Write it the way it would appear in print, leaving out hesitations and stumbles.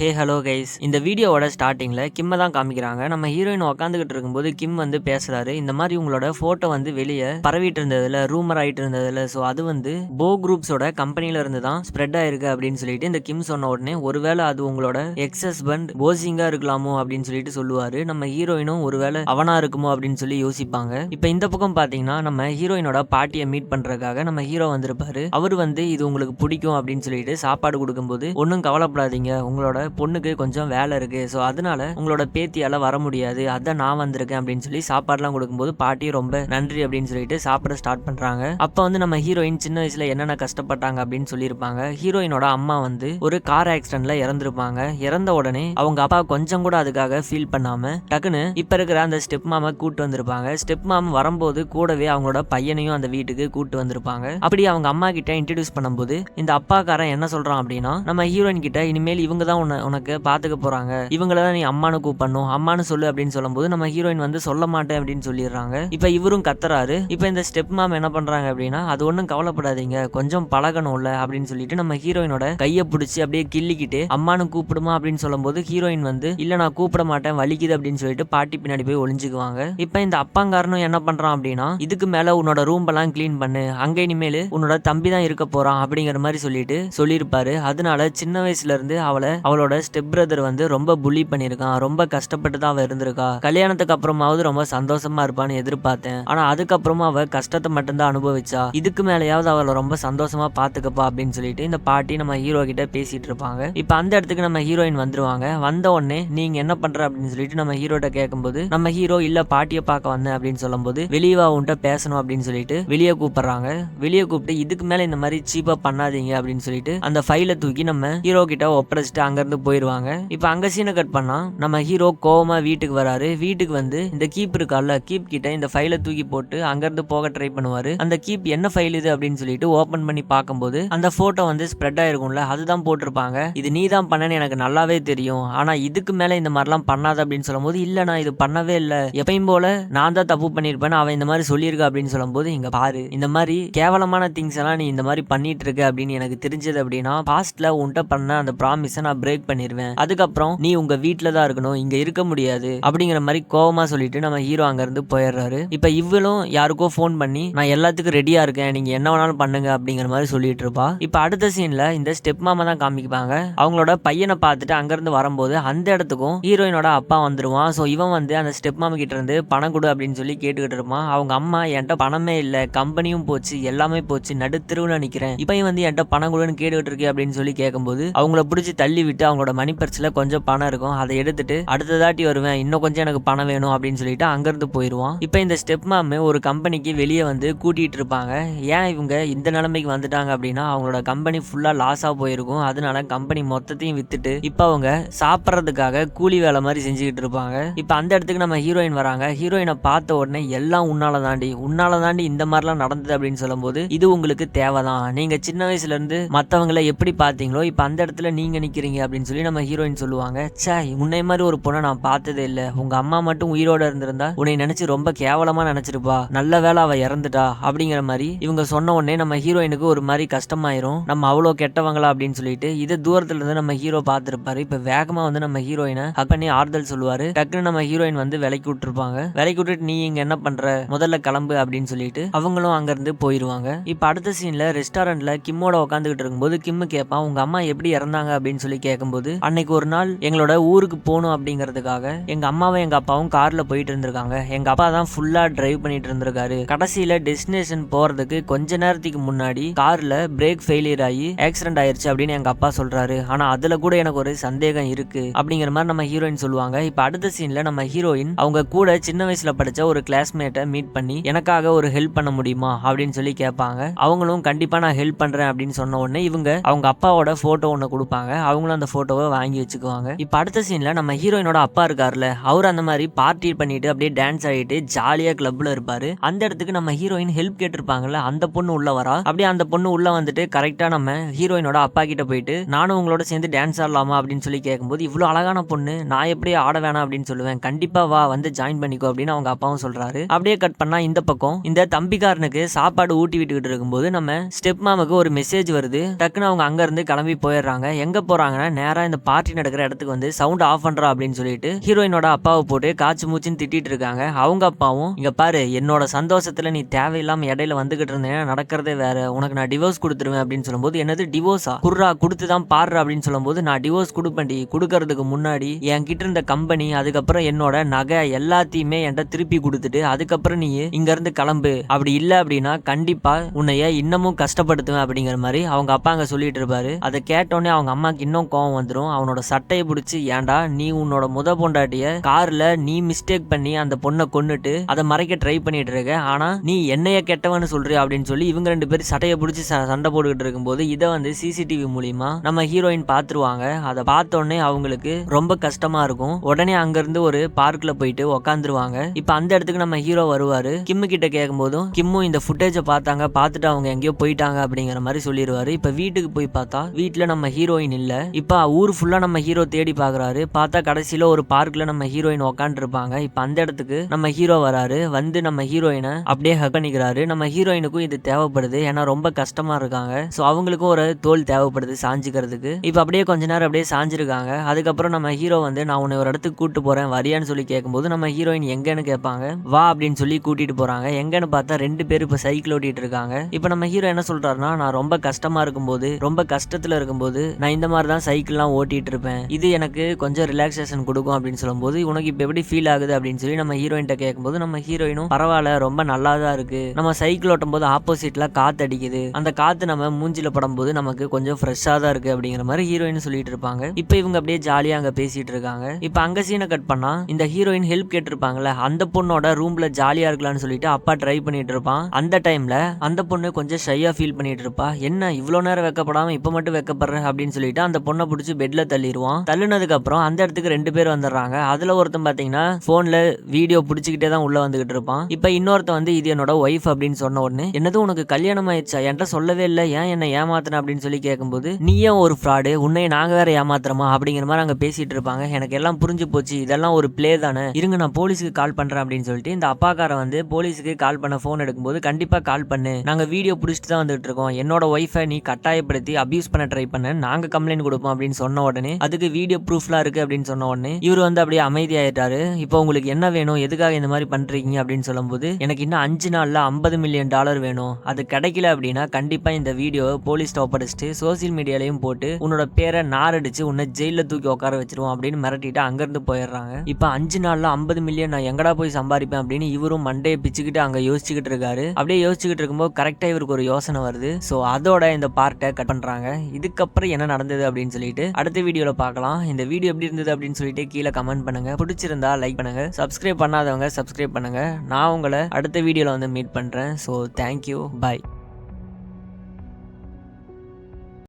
Hey hello guys, இந்த வீடியோவோட ஸ்டார்டிங்கில் கிம்மை தான் காமிக்கிறாங்க. நம்ம ஹீரோயின் உட்காந்துக்கிட்டு இருக்கும்போது கிம் வந்து பேசுகிறாரு. இந்த மாதிரி உங்களோட ஃபோட்டோ வந்து வெளியே பரவிட்டு இருந்ததில்ல, ரூமர் ஆகிட்டு இருந்ததில்ல, ஸோ அது வந்து போ குரூப்ஸோட கம்பெனியில் இருந்து தான் ஸ்ப்ரெட் ஆயிருக்கு அப்படின்னு சொல்லிட்டு இந்த கிம் சொன்ன உடனே ஒருவேளை அது உங்களோட எக்ஸ் ஹஸ்பண்ட் போசிங்காக இருக்கலாமோ அப்படின்னு சொல்லிட்டு சொல்லுவார். நம்ம ஹீரோயினும் ஒருவேளை அவனா இருக்குமோ அப்படின்னு சொல்லி யோசிப்பாங்க. இப்போ இந்த பக்கம் பார்த்தீங்கன்னா நம்ம ஹீரோயினோட பாட்டியை மீட் பண்ணுறதுக்காக நம்ம ஹீரோ வந்திருப்பாரு. அவர் வந்து இது உங்களுக்கு பிடிக்கும் அப்படின்னு சொல்லிட்டு சாப்பாடு கொடுக்கும்போது ஒன்றும் கவலைப்படாதீங்க, உங்களோட பொண்ணுக்கு கொஞ்சம் வேலை இருக்கு, ஸோ அதனால உங்களோட பேத்தியால வர முடியாது, அதான் நான் வந்திருக்கேன் அப்படின்னு சொல்லி சாப்பாடுலாம் கொடுக்கும்போது பாட்டி ரொம்ப நன்றி அப்படின்னு சொல்லிட்டு சாப்பிட ஸ்டார்ட் பண்றாங்க. அப்ப வந்து நம்ம ஹீரோயின் சின்ன வயசுல என்னென்ன கஷ்டப்பட்டாங்க அப்படின்னு சொல்லியிருப்பாங்க. ஹீரோயினோட அம்மா வந்து ஒரு கார் ஆக்சிடென்ட்ல இறந்துருப்பாங்க. இறந்த உடனே அவங்க அப்பா கொஞ்சம் கூட அதுக்காக ஃபீல் பண்ணாம டக்குன்னு இப்ப இருக்கிற அந்த ஸ்டெப் மாமா கூட்டு வந்திருப்பாங்க. ஸ்டெப் மாமா வரும்போது கூடவே அவங்களோட பையனையும் அந்த வீட்டுக்கு கூட்டு வந்திருப்பாங்க. அப்படி அவங்க அம்மா கிட்ட இன்ட்ரடியூஸ் பண்ணும்போது இந்த அப்பாக்காரன் என்ன சொல்றான் அப்படின்னா, நம்ம ஹீரோயின் கிட்ட இனிமேல் இவங்க தான் உனக்கு பாத்துக்க போறாங்க, இவங்கள தான் நீ அம்மானு கூப்பிடணும், அம்மானு சொல்லு அப்படின்னு சொல்லும்போது நம்ம ஹீரோயின் வந்து சொல்ல மாட்டேன் அப்படின்னு சொல்லிடுறாங்க. இப்ப இவரும் கத்துறாரு. இப்ப இந்த ஸ்டெப் மாம் என்ன பண்றாங்க அப்படின்னா, அது ஒன்றும் கவலைப்படாதீங்க, கொஞ்சம் பழகணும்ல அப்படின்னு சொல்லிட்டு நம்ம ஹீரோயினோட கையை பிடிச்சி அப்படியே கிள்ளிக்கிட்டு அம்மானு கூப்பிடுமா அப்படின்னு சொல்லும்போது ஹீரோயின் வந்து இல்ல நான் கூப்பிட மாட்டேன், வலிக்குது அப்படின்னு சொல்லிட்டு பாட்டி பின்னாடி போய் ஒளிஞ்சுக்குவாங்க. இப்ப இந்த அப்பாங்காரனும் என்ன பண்றான் அப்படின்னா, இதுக்கு மேல உன்னோட ரூம் எல்லாம் கிளீன் பண்ணு, அங்க இனிமேல் உன்னோட தம்பி தான் இருக்க போறான் அப்படிங்கிற மாதிரி சொல்லிட்டு சொல்லியிருப்பாரு. அதனால சின்ன வயசுல இருந்து அவளோட ஸ்டெப் பிரதர் வந்து ரொம்ப புலி பண்ணியிருக்கான், ரொம்ப கஷ்டப்பட்டு தான் அவ இருந்திருக்கா. கல்யாணத்துக்கு அப்புறமாவது ரொம்ப சந்தோஷமா இருப்பான்னு எதிர்பார்த்தேன், ஆனா அதுக்கப்புறமா அவ கஷ்டத்தை மட்டும்தான் அனுபவிச்சா, இதுக்கு மேலேயாவது அவளை ரொம்ப சந்தோஷமா பாத்துக்கப்பா அப்படின்னு சொல்லிட்டு இந்த பாட்டி நம்ம ஹீரோ கிட்ட பேசிட்டு இருப்பாங்க. இப்ப அந்த இடத்துக்கு நம்ம ஹீரோயின் வந்துருவாங்க. வந்த உடனே நீங்க என்ன பண்ற அப்படின்னு சொல்லிட்டு நம்ம ஹீரோட்ட கேட்கும்போது நம்ம ஹீரோ இல்ல பாட்டியை பார்க்க வந்தேன் அப்படின்னு சொல்லும்போது வெளியே வா, உன்கிட்ட பேசணும் அப்படின்னு சொல்லிட்டு வெளியே கூப்பிடுறாங்க. வெளியே கூப்பிட்டு இதுக்கு மேல இந்த மாதிரி சீப்பா பண்ணாதீங்க அப்படின்னு சொல்லிட்டு அந்த ஃபைலை தூக்கி நம்ம ஹீரோ கிட்ட ஒப்படைச்சிட்டு அங்கிருந்து போயிருவாங்க. இப்ப அங்க சீனை கட் பண்ணா நம்ம ஹீரோ கோவமா வீட்டுக்கு வராரு. வீட்டுக்கு வந்து இந்த கீப் இருக்கால, கீப் கிட்ட இந்த ஃபைலை தூக்கி போட்டு அங்கிருந்து போக ட்ரை பண்ணுவாரு. அந்த கீப் என்ன ஃபைல் இது அப்படின்னு சொல்லிட்டு ஓபன் பண்ணி பார்க்கும்போது அந்த போட்டோ வந்து ஸ்ப்ரெட் ஆயிருக்கும்ல, அதுதான் போட்டிருப்பாங்க. இது நீ தான் பண்ணன்னு எனக்கு நல்லாவே தெரியும், ஆனா இதுக்கு மேல இந்த மாதிரிலாம் பண்ணாத அப்படின்னு சொல்லும்போது இல்ல நான் இது பண்ணவே இல்லை, எப்பயும் போல நான் தான் தப்பு பண்ணிருப்பேன், அவன் இந்த மாதிரி சொல்லியிருக்க அப்படின்னு சொல்லும்போது இங்க பாரு, இந்த மாதிரி கேவலமான திங்ஸ் எல்லாம் நீ இந்த மாதிரி பண்ணிட்டு இருக்க அப்படின்னு எனக்கு தெரிஞ்சது அப்படின்னா பாஸ்ட்ல உன்கிட்ட பண்ண அந்த ப்ராமிஸை நான் பிரேக் பண்ணிருவேன், அதுக்கப்புறம் நீ உங்க வீட்டுல தான் இருக்கணும், இங்க இருக்க முடியாது அப்படிங்கிற மாதிரி கோவமா சொல்லிட்டு நம்ம ஹீரோ அங்க இருந்து போயிடுறாரு. இப்ப இவளும் யாருக்கோ போன் பண்ணி நான் எல்லாத்துக்கும் ரெடியா இருக்கேன், நீங்க என்ன வேணாலும் பண்ணுங்க அப்படிங்கிற மாதிரி சொல்லிட்டு இருப்பா. இப்ப அடுத்த சீன்ல இந்த ஸ்டெப் மாமா தான் காமிப்பாங்க. அவங்களோட பையனை பார்த்துட்டு அங்க இருந்து வரும்போது அந்த இடத்துக்கும் ஹீரோயினோட அப்பா வந்துருவான். சோ இவன் வந்து அந்த ஸ்டெப் மாமா கிட்ட இருந்து பணம் கொடு அப்படின்னு சொல்லி கேட்டுக்கிட்டு இருப்பான். அவங்க அம்மா என்கிட்ட பணமே இல்ல, கம்பெனியும் போச்சு, எல்லாமே போச்சு, நடுத்தெருவுல நிக்கிறேன், இப்ப வந்து என்கிட்ட பணம் கொடுன்னு கேட்டுக்கிட்டு இருக்கே அப்படின்னு சொல்லி கேட்கும்போது அவங்கள பிடிச்சி தள்ளி விட்டு அவங்களோட மணி பர்ஸ்ல கொஞ்சம் பணம் இருக்கும், அதை எடுத்துட்டு அடுத்த தாட்டி வருவேன், இன்னும் கொஞ்சம் எனக்கு பணம் வேணும் அப்படின்னு சொல்லிட்டு அங்கிருந்து போயிடுவான். இப்போ இந்த ஸ்டெப் மாமு ஒரு கம்பெனிக்கு வெளியே வந்து கூட்டிட்டு இருப்பாங்க. ஏன் இவங்க இந்த நிலைமைக்கு வந்துட்டாங்க அப்படின்னா அவங்களோட கம்பெனி ஃபுல்லா லாஸா போயிருக்கும், அதனால கம்பெனி மொத்தத்தையும் வித்துட்டு இப்போ அவங்க சாப்பிட்றதுக்காக கூலி வேலை மாதிரி செஞ்சுக்கிட்டு இருப்பாங்க. இப்போ அந்த இடத்துக்கு நம்ம ஹீரோயின் வராங்க. ஹீரோயினை பார்த்த உடனே எல்லாம் உன்னால தாண்டி இந்த மாதிரிலாம் நடந்தது அப்படின்னு சொல்லும்போது இது உங்களுக்கு தேவைதான், நீங்க சின்ன வயசுல இருந்து மற்றவங்களை எப்படி பார்த்தீங்களோ இப்போ அந்த இடத்துல நீங்க நிக்கிறீங்க அப்படின்னு சொல்லி நம்ம ஹீரோயின் சொல்லுவாங்க. சே, உன்னை மாதிரி ஒரு பொண்ணை நான் பார்த்ததே இல்லை, உங்க அம்மா மட்டும் உயிரோட இருந்திருந்தா உன்னை நினைச்சு ரொம்ப கேவலமா நினைச்சிருப்பா, நல்ல வேலை அவ இறந்துட்டா அப்படிங்கிற மாதிரி இவங்க சொன்ன உடனே நம்ம ஹீரோயினுக்கு ஒரு மாதிரி கஷ்டமாயிரும், நம்ம அவ்வளோ கெட்டவங்களா அப்படின்னு சொல்லிட்டு. இதை தூரத்துல இருந்து நம்ம ஹீரோ பார்த்திருப்பாரு. இப்ப வேகமா வந்து நம்ம ஹீரோயினை ஹக் பண்ணி ஆறுதல் சொல்லுவாரு. டக்குன்னு நம்ம ஹீரோயின் வந்து விலைக்கு விட்டுருப்பாங்க. விலைக்கு விட்டுட்டு நீ இங்க என்ன பண்ற, முதல்ல கிளம்பு அப்படின்னு சொல்லிட்டு அவங்களும் அங்க இருந்து போயிருவாங்க. இப்ப அடுத்த சீன்ல ரெஸ்டாரண்ட்ல கிம்மோட உட்காந்துக்கிட்டு இருக்கும்போது கிம்மு கேட்பான் உங்க அம்மா எப்படி இறந்தாங்க அப்படின்னு சொல்லி கேட்கும்போது அன்னைக்கு ஒரு நாள் எங்களோட ஊருக்கு போகணும் அப்படிங்கிறதுக்காக எங்க அம்மாவும் எங்க அப்பாவும் கார்ல போயிட்டு இருந்திருக்காங்க. எங்க அப்பா தான் ஃபுல்லா டிரைவ் பண்ணிட்டு இருந்திருக்காரு. கடைசியில டெஸ்டினேஷன் போறதுக்கு கொஞ்ச நேரத்துக்கு முன்னாடி கார்ல பிரேக் ஃபெயிலியர் ஆகி ஆக்சிடென்ட் ஆயிருச்சு அப்படின்னு எங்க அப்பா சொல்றாரு. ஆனா அதுல கூட எனக்கு ஒரு சந்தேகம் இருக்கு அப்படிங்கிற மாதிரி நம்ம ஹீரோயின் சொல்லுவாங்க. இப்ப அடுத்த சீன்ல நம்ம ஹீரோயின் அவங்க கூட சின்ன வயசுல படிச்ச ஒரு கிளாஸ்மேட்டை மீட் பண்ணி எனக்காக ஒரு ஹெல்ப் பண்ண முடியுமா அப்படின்னு சொல்லி கேட்பாங்க. அவங்களும் கண்டிப்பா நான் ஹெல்ப் பண்றேன் அப்படின்னு சொன்ன உடனே இவங்க அவங்க அப்பாவோட போட்டோ ஒண்ணு கொடுப்பாங்க. அவங்களும் அந்த போட்டோவை வாங்கி வச்சுக்குவாங்க. இப்ப அடுத்த சீன்ல நம்ம ஹீரோயினோட அப்பா இருக்காருல்ல, அவர் அந்த மாதிரி பார்ட்டி பண்ணிட்டு அப்படியே டான்ஸ் ஆடிட்டு ஜாலியா கிளப்ல இருப்பாரு. அந்த இடத்துக்கு நம்ம ஹீரோயின் ஹெல்ப் கேட்டிருப்பாங்கல்ல, அந்த பொண்ணு உள்ள வரா. அப்படியே அந்த பொண்ணு உள்ள வந்துட்டு கரெக்டா நம்ம ஹீரோயினோட அப்பா கிட்ட போயிட்டு நானும் உங்களோட சேர்ந்து டான்ஸ் ஆடலாமா அப்படின்னு சொல்லி கேட்கும்போது இவ்வளவு அழகான பொண்ணு நான் எப்படி ஆட வேணாம் அப்படின்னு சொல்லுவேன், கண்டிப்பா வா வந்து ஜாயின் பண்ணிக்கோ அப்படின்னு அவங்க அப்பாவும் சொல்றாரு. அப்படியே கட் பண்ணா இந்த பக்கம் இந்த தம்பிக்காரனுக்கு சாப்பாடு ஊட்டி விட்டுக்கிட்டு இருக்கும்போது நம்ம ஸ்டெப் மாமுக்கு ஒரு மெசேஜ் வருது. டக்குன்னு அவங்க அங்க இருந்து கிளம்பி போயிடுறாங்க. எங்க போறாங்கன்னா நேரா இந்த பார்ட்டி நடக்கிற இடத்துக்கு வந்து சவுண்ட் ஆஃப் பண்றா அப்படின்னு சொல்லிட்டு ஹீரோயினோட அப்பாவை போட்டு காய்ச்சி மூச்சுன்னு திட்டிட்டு இருக்காங்க. அவங்க அப்பாவும் இங்க பாரு, என்னோட சந்தோஷத்துல நீ தேவையில்லாம இடையில வந்துகிட்டு இருந்தேன், நடக்கிறதே வேற, உனக்கு நான் டிவோர்ஸ் கொடுத்துருவேன் அப்படின்னு சொல்லும்போது, என்னது டிவோர்ஸா, குர்ரா கொடுத்துதான் பாடுற அப்படின்னு சொல்லும்போது, நான் டிவோர்ஸ் கொடுப்பேன்டி, கொடுக்கறதுக்கு முன்னாடி என்கிட்ட இருந்த கம்பெனி அதுக்கப்புறம் என்னோட நகை எல்லாத்தையுமே என்கிட்ட திருப்பி கொடுத்துட்டு அதுக்கப்புறம் நீ இங்க இருந்து கிளம்பு, அப்படி இல்ல அப்படின்னா கண்டிப்பா உன்னைய இன்னமும் கஷ்டப்படுத்துவேன் அப்படிங்கிற மாதிரி அவங்க அப்பா அங்க சொல்லிட்டு இருப்பாரு. அதை கேட்டோடனே அவங்க அம்மாக்கு இன்னும் கோவம் வந்துடும். அவனோட சட்டையை பிடிச்சி, ஏன்டா நீ உன்னோட பொண்டாட்டிய கார்ல நீ மிஸ்டேக் பண்ணி அந்த பொண்ணை கொன்னுட்டு அதை மறைக்க ட்ரை பண்ணிட்டு இருக்க, ஆனா நீ என்னைய கெட்டவன்னு சொல்றியா அப்படின்னு சொல்லி இவங்க 2 பேரும் சட்டையை பிடிச்சி சண்டை போட்டுக்கிட்டு இருக்கும்போது இதை வந்து சிசிடிவி மூலியமா நம்ம ஹீரோயின் பாத்துருவாங்க. அதை பார்த்தோடனே அவங்களுக்கு ரொம்ப கஷ்டமா இருக்கும். உடனே அங்க இருந்து ஒரு பார்க்ல போயிட்டு உக்காந்துருவாங்க. இப்ப அந்த இடத்துக்கு நம்ம ஹீரோ வருவாரு. கிம்மு கிட்ட கேட்கும் போதும் கிம்மும் இந்த ஃபுட்டேஜை பார்த்தாங்க, பார்த்துட்டு அவங்க எங்கேயோ போயிட்டாங்க அப்படிங்கிற மாதிரி சொல்லிடுவாரு. இப்ப வீட்டுக்கு போய் பார்த்தா வீட்டுல நம்ம ஹீரோயின் இல்ல. இப்ப ஊர் ஃபுல்லா நம்ம ஹீரோ தேடி பாக்குறாரு. பார்த்தா கடைசியில ஒரு பார்க்ல நம்ம ஹீரோயின் உக்காந்து இருப்பாங்க. இப்ப அந்த இடத்துக்கு நம்ம ஹீரோ வராரு. வந்து நம்ம ஹீரோயினை அப்படியே ஹக் பண்ணிக்கிறாரு. நம்ம ஹீரோயினுக்கும் இது தேவைப்படுது, ஏன்னா ரொம்ப கஷ்டமா இருக்காங்க. சோ அவங்களுக்கும் ஒரு தோல் தேவைப்படுது சாஞ்சிக்கிறதுக்கு. இப்ப அப்படியே கொஞ்ச நேரம் அப்படியே சாஞ்சிருக்காங்க. அதுக்கப்புறம் நம்ம ஹீரோ வந்து நான் உன்னை ஒரு இடத்துக்கு கூட்டு போறேன் வரியான்னு சொல்லி கேட்கும்போது நம்ம ஹீரோயின் எங்கன்னு கேட்பாங்க. வா அப்படின்னு சொல்லி கூட்டிட்டு போறாங்க. எங்கன்னு பார்த்தா 2 பேர் இப்ப சைக்கிள் ஓட்டிட்டு இருக்காங்க. இப்ப நம்ம ஹீரோ என்ன சொல்றாருன்னா, நான் ரொம்ப கஷ்டமா இருக்கும்போது, ரொம்ப கஷ்டத்துல இருக்கும்போது நான் இந்த மாதிரி தான் சைக்கிள்லாம் ஓட்டிட்டு இருப்பேன், இது எனக்கு கொஞ்சம் ரிலாக்ஸேஷன் கொடுக்கும் அப்படின்னு சொல்லும்போது, உனக்கு இப்ப எப்படி ஃபீல் ஆகுது அப்படின்னு சொல்லி நம்ம ஹீரோயின் கேட்கும்போது நம்ம ஹீரோயினும் பரவாயில்ல, ரொம்ப நல்லா தான் இருக்கு, நம்ம சைக்கிள் ஓட்டும் போது ஆப்போசிட்ல காத்து அடிக்குது, அந்த காத்து நம்ம மூஞ்சில படும் போது நமக்கு கொஞ்சம் ஃப்ரெஷ்ஷா தான் இருக்கு அப்படிங்கிற மாதிரி ஹீரோயின் சொல்லிட்டு இருப்பாங்க. இப்ப இவங்க அப்படியே ஜாலியா அங்க பேசிட்டு இருக்காங்க. இப்ப அங்க சீனை கட் பண்ணா இந்த ஹீரோயின் ஹெல்ப் கேட்டிருப்பாங்கல்ல, அந்த பொண்ணோட ரூம்ல ஜாலியா இருக்கலாம்னு சொல்லிட்டு அப்பா ட்ரை பண்ணிட்டு இருப்பான். அந்த டைம்ல அந்த பொண்ணு கொஞ்சம் ஷையா ஃபீல் பண்ணிட்டு இருப்பா. என்ன இவ்வளவு நேரம் வெக்கப்படாம இப்ப மட்டும் வெக்கப்படுற அப்படின்னு சொல்லிட்டு அந்த பொண்ணை பிடிச்சி பெட்ல தள்ளிடுவான். தள்ளினதுக்கு அப்புறம் அந்த இடத்துக்கு 2 பேர் வந்துடுறாங்க. அதுல ஒருத்தன் பாத்தீங்கன்னா போன்ல வீடியோ பிடிச்சிக்கிட்டே தான் உள்ள வந்துகிட்டு இருப்பான். இப்ப இன்னொருத்த வந்து இது என்னோட ஒய்ஃப் அப்படின்னு சொன்ன உடனே, என்னது உனக்கு கல்யாணம் ஆயிடுச்சா, என்கிட்ட சொல்லவே இல்லை, ஏன் என்ன ஏமாத்தின அப்படின்னு சொல்லி கேட்கும்போது, நீயே ஒரு ஃப்ராடு, உன்னை நாங்க வேற ஏமாத்துறோமா அப்படிங்கிற மாதிரி அங்க பேசிட்டு இருப்பாங்க. எனக்கு எல்லாம் புரிஞ்சு போச்சு, இதெல்லாம் ஒரு பிளே தானே, இருங்க நான் போலீஸுக்கு கால் பண்றேன் அப்படின்னு சொல்லிட்டு இந்த அப்பாக்காரன் வந்து போலீஸுக்கு கால் பண்ண போன் எடுக்கும்போது, கண்டிப்பா கால் பண்ணு, நாங்க வீடியோ பிடிச்சிட்டு தான் வந்துட்டு இருக்கோம், என்னோட ஒய்ஃபை நீ கட்டாயப்படுத்தி அபியூஸ் பண்ண ட்ரை பண்ண, நாங்க கம்ப்ளைண்ட் கொடுப்போம் அப்படின்னு சொன்ன உடனே, அதுக்கு வீடியோ ப்ரூஃப்லாம் இருக்கு அப்படின்னு சொன்ன உடனே இவர் வந்து அப்படியே அமைதியாயிட்டாரு. இப்போ உங்களுக்கு என்ன வேணும், எதுக்காக இந்த மாதிரி பண்றீங்க அப்படின்னு சொல்லும்போது, எனக்கு இன்னும் 5 நாள்ல $50 மில்லியன் வேணும், அது கிடைக்கல அப்படின்னா கண்டிப்பா இந்த வீடியோவை போலீஸ் ஒப்படைச்சிட்டு சோசியல் மீடியாலையும் போட்டு உன்னோட பேரை நாரடிச்சு உன்னை ஜெயில தூக்கி உட்கார வச்சிருவோம் அப்படின்னு மிரட்டிட்டு அங்கிருந்து போயிடுறாங்க. இப்ப 5 நாள்ல 50 மில்லியன் நான் எங்கடா போய் சம்பாதிப்பேன் அப்படின்னு இவரும் மண்டையை பிச்சுக்கிட்டு அங்க யோசிச்சுக்கிட்டு இருக்காரு. அப்படியே யோசிச்சுக்கிட்டு இருக்கும்போது கரெக்டா இவருக்கு ஒரு யோசனை வருது. சோ அதோட இந்த பார்ட்டை கட் பண்றாங்க. இதுக்கப்புறம் என்ன நடந்தது அப்படின்னு சொல்லிட்டு அடுத்த வீடியோல பார்க்கலாம். இந்த வீடியோ எப்படி இருந்தது அப்படின்னு சொல்லிட்டு கீழே கமெண்ட் பண்ணுங்க. பிடிச்சிருந்தா லைக் பண்ணுங்க. சப்ஸ்கிரைப் பண்ணாதவங்க சப்ஸ்கிரைப் பண்ணுங்க. நான் உங்களை அடுத்த வீடியோல வந்து மீட் பண்றேன். ஸோ தேங்க்யூ, பாய்.